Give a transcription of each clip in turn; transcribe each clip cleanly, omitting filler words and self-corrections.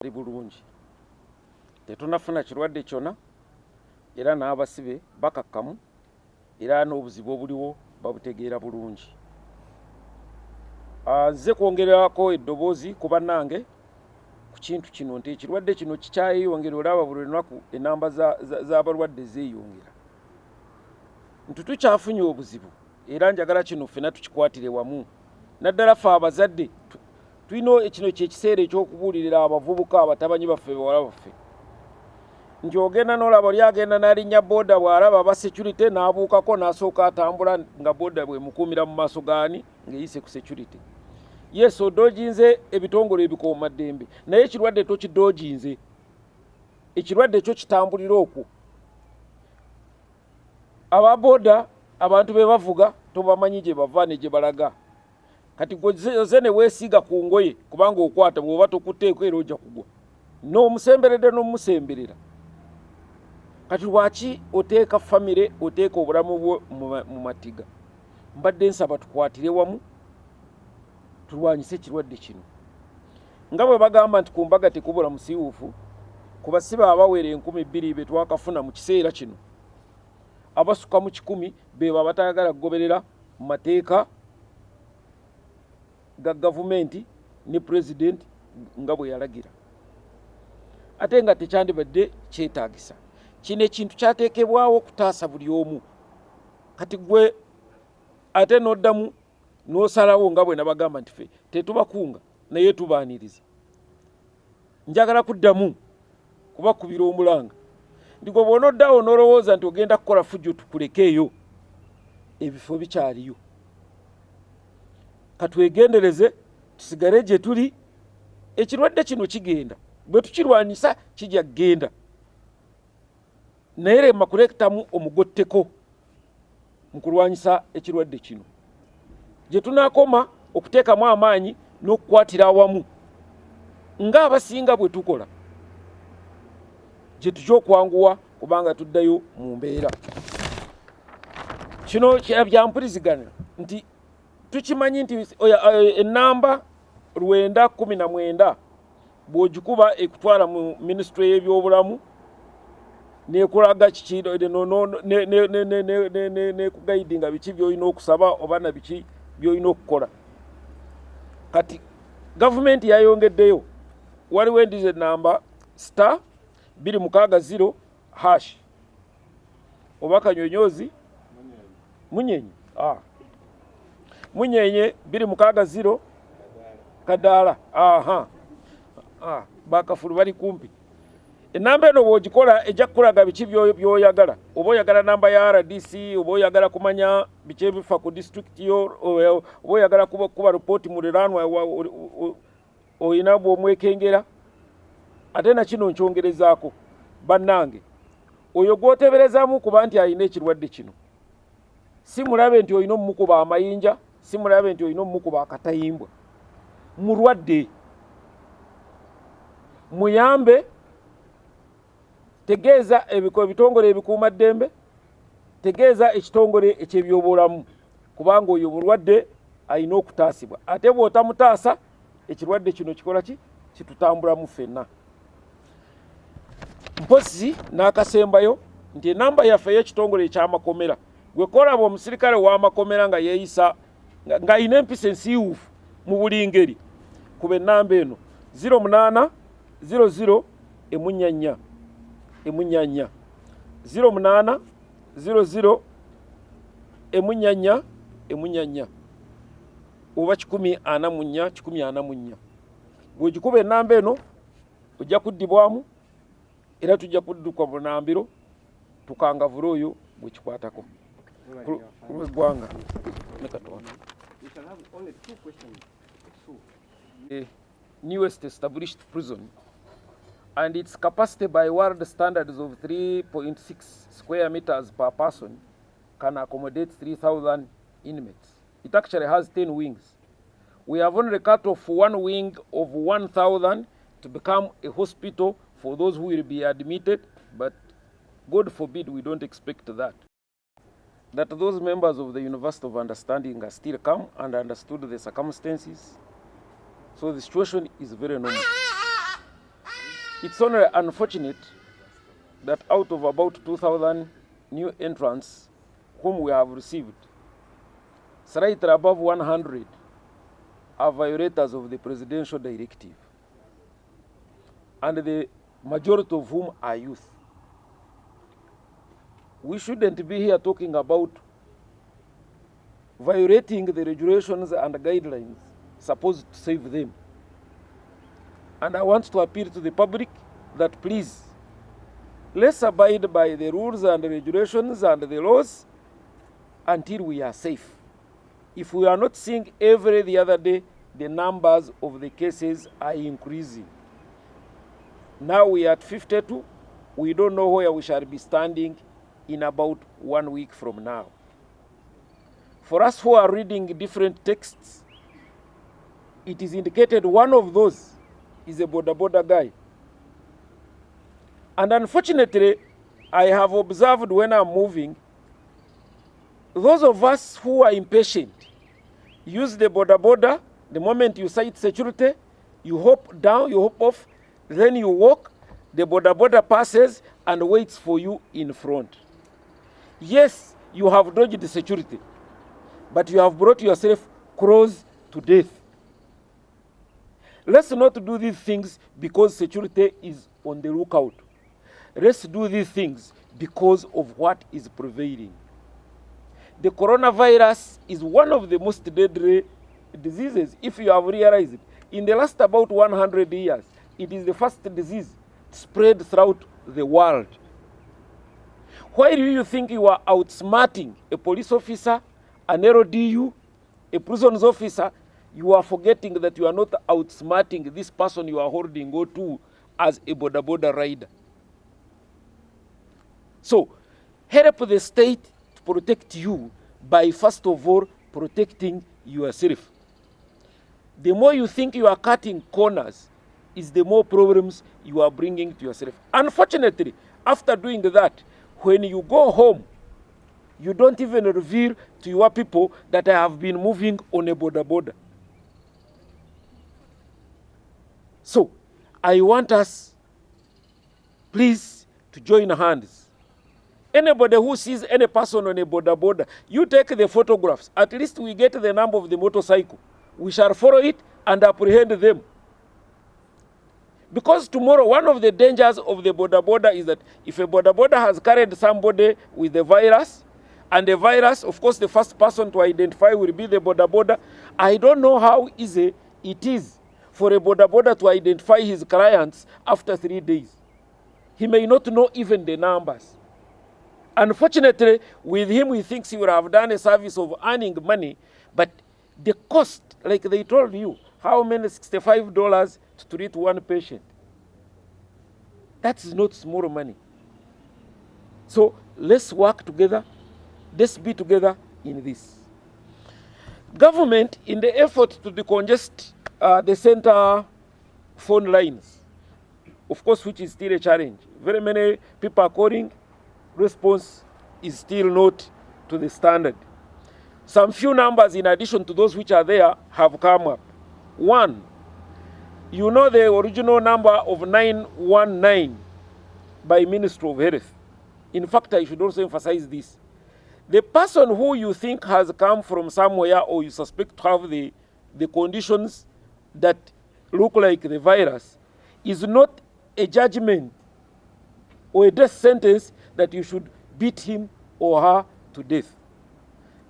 ali bulungi tetunafuna kirwadde kyonna era n'abasibe bakakkamu era n'obuzibu obuliwo babutegeera bulungi. Nze kwongerako eddoboozi ku bannange ku kintu kino nti ekirwadde kino kikyayeyongera, olaba buli lunaku enamba z'abalwadde zeeyongera. Nti tukyafunye obuzibu era njagala kino ffenna tukikwatire wamu. Naddala ffe abazadde tulina kino kyekiseera ekyokubuulirira abavubuka abatabanyi baffe bawala baffe nti ogenda n'olaba oli agenda n'alinnya booda bw'alaba aba security n'abuukako n'asooka atambula nga booda bwemukuumira mu maaso gaani ng'eyise ku security. Yes, odooginze ebitongole ebikuumaddembe naye ekirwadde tokidooginze, ekirwadde kyo kitambulira okwo. Aba booda abantu be bavuga tobamanyi gye bava ne gye balaga. Kati gwe ne weesiiga ku ngoye kubanga okwata bw'oba tokutteeko era ojja kugwa n'omusemberedde n'omusemberera. Kati lwaki oteeka famire, oteeka obulamu bwo mu matiga? Mbadde nsaba tukwatire wamu tulwanyise ekirwadde kino. Nga bwe bagamba nti ku mbaga tekubula musiiwuufu, ku basibe abawera 20,000 be twakafuna mu kiseera kino, abasukka mu 100 be batayagala kugoberera mu mateeka ga gavumenti ne pulezidenti nga bwe yalagira, ate nga tekyandibadde kyetaagisa. Kino ekintu kyateekebwawo okutaasa buli omu. Kati gwe ate n'oddamu n'osalawo nga bwe nabagamba nti ffe tetubakunga naye tubaaniriza. Njagala kuddamu kubakubira omulanga nti gwe bw'onoddawo n'olowooza nti ogenda kukola fujjo tukulekeeyo, ebifo bikyaliyo. Katwegendereze tusigale gye tuli. Ekirwadde kino kigenda, bwe tukirwanyisa kijja kgenda, naye lemma kuleetamu omugotteko mu kulwanyisa ekirwadde kino. Gye tunaakoma okuteekamu amaanyi n'okukwatira awamu ng'abasinga bwe tukola, gye tutya okwanguwa kubanga tuddayo mu mbeera. Kino bya mpuliziganya nti tukimanyi nti ennamba 919 bw'ogikuba ekutwala mu minisitule y'ebyobulamu nekulaga kikiro nekugayidinga biki byolina okusaba oba na biki byolina okukola. Kati gavumenti yayongeddeyo, waliwo endize namba *260# oba kanyonyozi munyenye munyenye 260 kadaala. Bakafulu bali kumpi. Enamba eno bw'ogikola ejja kukulaga biki by'oyagala. Oba oyagala namba ya RDC, oba oyagala kumanya biki ebifa ku district yo, oba oyagala kuba ripooti mu liranwa oyina bw'omwekengera. Ate na kino nkyongerezaako bannange, oyo gw'oteberezaamu kuba nti alina ekirwadde kino, si mulabe nti olina omumukuba amayinja, si mulabe nti olina omumukuba akatayimbwa. Mulwadde, muyambe, tegeeza ebitongole ebikuumaddembe, tegeeza ekitongole eky'ebyobulamu kubanga oyo mulwadde alina okutaasibwa. Ate bw'otamutaasa ekirwadde kino kikola ki? Kitutambulamu ffenna. Mpozi n'akasembayo nti enamba yaffe y'ekitongole eky'amakomera, gwe kolaba omusirikale w'amakomera nga yeeyisa ng'alina empisa ensiiwuufu mu buli ngeri, kuba ennamba eno 0800 emunyanya 0800 emunyanya oba 144. Bw'ogikuba ennamba eno ojja kuddibwamu era tujja kudduka bunambiro tukangavula oyo bwe kikwatako ku lw'eggwanga ne Katonda. The newest established prison and its capacity by world standards of 3.6 square meters per person can accommodate 3,000 inmates. It actually has 10 wings. We have only cut off one wing of 1,000 to become a hospital for those who will be admitted, but God forbid we don't expect that. That those members of the University of Understanding are still calm and understood the circumstances. So the situation is very normal. It's only unfortunate that out of about 2,000 new entrants whom we have received, slightly above 100 are violators of the presidential directive, and the majority of whom are youth. We shouldn't be here talking about violating the regulations and guidelines supposed to save them. And I want to appeal to the public that please, let's abide by the rules and the regulations and the laws until we are safe. If we are not seeing every the other day, the numbers of the cases are increasing. Now we are at 52. We don't know where we shall be standing in about 1 week from now. For us who are reading different texts, it is indicated one of those is a boda guy. And unfortunately, I have observed when I'm moving, those of us who are impatient use the boda. The moment you sight security, you hop down, you hop off, then you walk, the boda passes and waits for you in front. Yes, you have dodged the security, but you have brought yourself close to death. Let's not do these things because security is on the lookout. Let's do these things because of what is prevailing. The coronavirus is one of the most deadly diseases, if you have realized it. In the last about 100 years, it is the first disease spread throughout the world. Why do you think you are outsmarting a police officer, an LDU, a prisons officer? You are forgetting that you are not outsmarting this person you are holding on to as a boda rider. So, help the state to protect you by, first of all, protecting yourself. The more you think you are cutting corners, is the more problems you are bringing to yourself. Unfortunately, after doing that, when you go home, you don't even reveal to your people that I have been moving on a boda. So, I want us, please, to join hands. Anybody who sees any person on a boda, you take the photographs. At least we get the number of the motorcycle. We shall follow it and apprehend them. Because tomorrow, one of the dangers of the boda is that if a boda has carried somebody with the virus, and the virus, of course, the first person to identify will be the boda. I don't know how easy it is for a boda to identify his clients after 3 days. He may not know even the numbers. Unfortunately, with him, he thinks he will have done a service of earning money, but the cost, like they told you, how many $65 to treat one patient? That's not small money. So let's work together. Let's be together in this. Government, in the effort to decongest the center phone lines, of course, which is still a challenge. Very many people are calling. Response is still not to the standard. Some few numbers in addition to those which are there have come up. One, you know the original number of 919 by Ministry of Health. In fact, I should also emphasize this. The person who you think has come from somewhere or you suspect to have the conditions that look like the virus is not a judgment or a death sentence that you should beat him or her to death.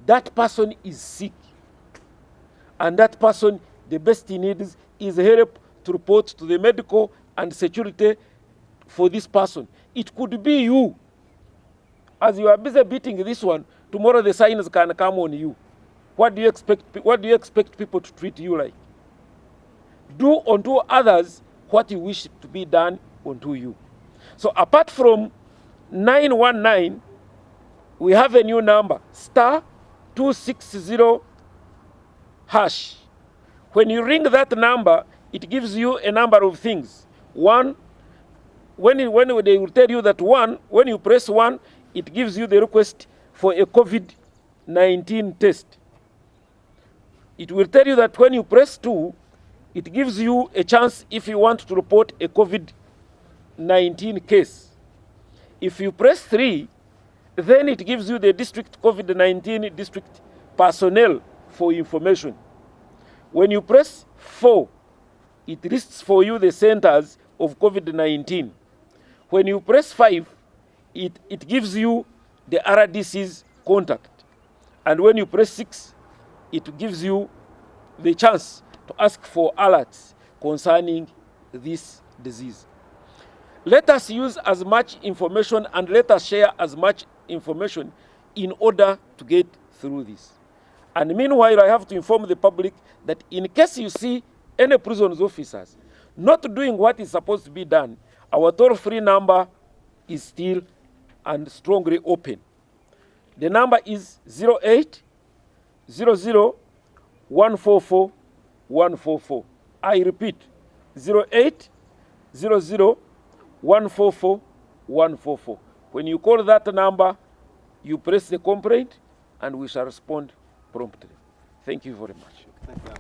That person is sick. And that person, the best he needs is help to report to the medical and security for this person. It could be you. As you are busy beating this one, tomorrow the signs can come on you. What do you expect people to treat you like? Do unto others what you wish to be done unto you. So apart from 919, we have a new number, *260#. When you ring that number, it gives you a number of things. One, when they will tell you that when you press 1, it gives you the request for a COVID-19 test. It will tell you that when you press 2, it gives you a chance if you want to report a COVID COVID-19 case. If you press 3, then it gives you the district COVID-19 district personnel for information. When you press 4, it lists for you the centers of COVID-19. When you press 5, it gives you the RDC's contact. And when you press 6, it gives you the chance to ask for alerts concerning this disease. Let us use as much information and let us share as much information in order to get through this. And meanwhile, I have to inform the public that in case you see any prisons officers not doing what is supposed to be done, our toll-free number is still and strongly open. The number is 0800 144 144. I repeat, 0800 144 144. When you call that number, you press the complaint and we shall respond promptly. Thank you very much. Thank you.